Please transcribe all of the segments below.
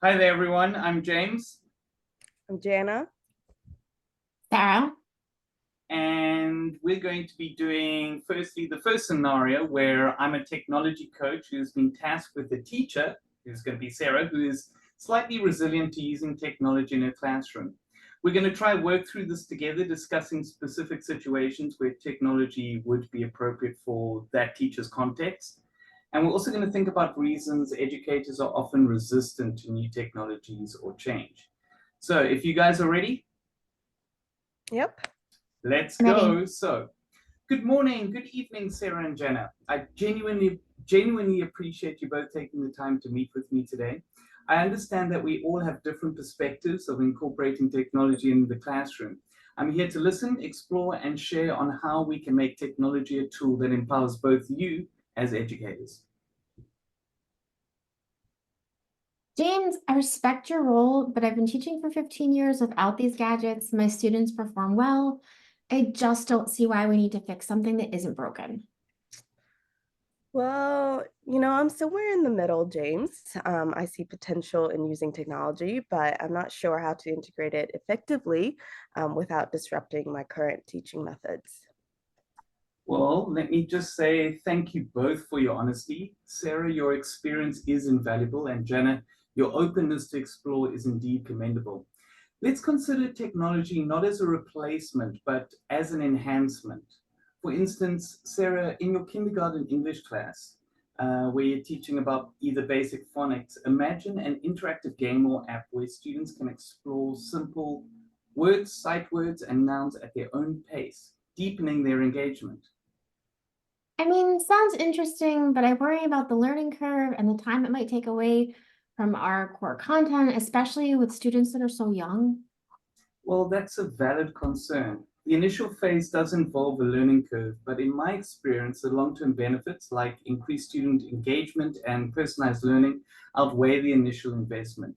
Hi there, everyone. I'm James, I'm Jana. Sarah. and we're going to be doing firstly the first scenario where I'm a technology coach who's been tasked with a teacher, who's going to be Sarah, who is slightly resilient to using technology in her classroom. We're going to try work through this together, discussing specific situations where technology would be appropriate for that teacher's context. And we're also going to think about reasons educators are often resistant to new technologies or change. So if you guys are ready, Yep. let's Ready. go. So, good morning, good evening, Sarah and Jenna. I genuinely appreciate you both taking the time to meet with me today. I understand that we all have different perspectives of incorporating technology in the classroom. I'm here to listen, explore, and share on how we can make technology a tool that empowers both you as educators. James, I respect your role, but I've been teaching for 15 years without these gadgets. My students perform well. I just don't see why we need to fix something that isn't broken. Well, I'm somewhere in the middle, James. I see potential in using technology, but I'm not sure how to integrate it effectively without disrupting my current teaching methods. Well, let me just say thank you both for your honesty. Sarah, your experience is invaluable, and Jenna, your openness to explore is indeed commendable. Let's consider technology not as a replacement, but as an enhancement. For instance, Sarah, in your kindergarten English class, where you're teaching about either basic phonics, imagine an interactive game or app where students can explore simple words, sight words, and nouns at their own pace, deepening their engagement. I mean, sounds interesting, but I worry about the learning curve and the time it might take away from our core content, especially with students that are so young. Well, that's a valid concern. The initial phase does involve a learning curve, but in my experience, the long-term benefits like increased student engagement and personalized learning outweigh the initial investment.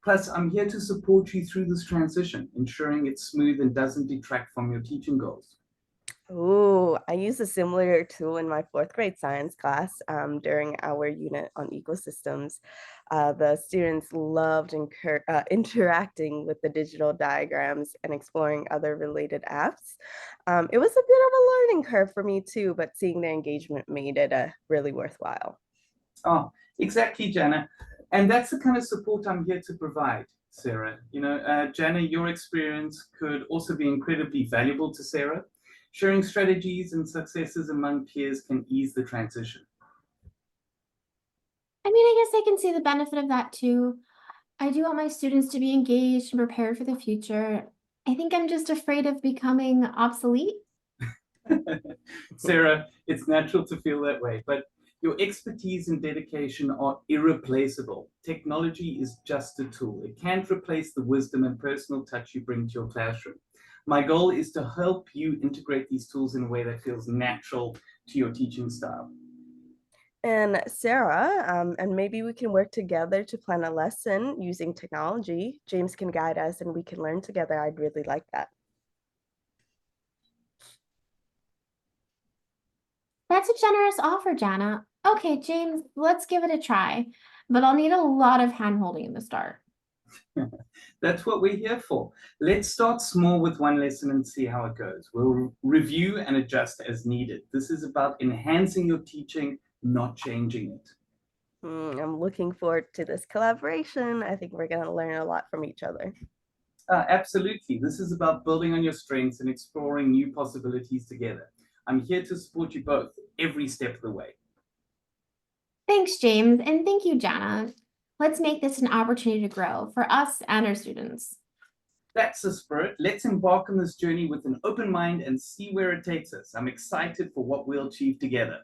Plus, I'm here to support you through this transition, ensuring it's smooth and doesn't detract from your teaching goals. Oh, I used a similar tool in my fourth grade science class during our unit on ecosystems. The students loved interacting with the digital diagrams and exploring other related apps. It was a bit of a learning curve for me too, but seeing their engagement made it really worthwhile. Oh, exactly, Jana. And that's the kind of support I'm here to provide, Sarah. Jana, your experience could also be incredibly valuable to Sarah. Sharing strategies and successes among peers can ease the transition. I mean, I guess I can see the benefit of that too. I do want my students to be engaged and prepared for the future. I think I'm just afraid of becoming obsolete. Sarah, it's natural to feel that way, but your expertise and dedication are irreplaceable. Technology is just a tool. It can't replace the wisdom and personal touch you bring to your classroom. My goal is to help you integrate these tools in a way that feels natural to your teaching style. And Sarah, and maybe we can work together to plan a lesson using technology. James can guide us and we can learn together. I'd really like that. That's a generous offer, Jana. Okay, James, let's give it a try, but I'll need a lot of hand-holding in the start. That's what we're here for. Let's start small with one lesson and see how it goes. We'll review and adjust as needed. This is about enhancing your teaching, not changing it. I'm looking forward to this collaboration. I think we're going to learn a lot from each other. Absolutely. This is about building on your strengths and exploring new possibilities together. I'm here to support you both every step of the way. Thanks, James, and thank you, Jana. Let's make this an opportunity to grow for us and our students. That's the spirit. Let's embark on this journey with an open mind and see where it takes us. I'm excited for what we'll achieve together.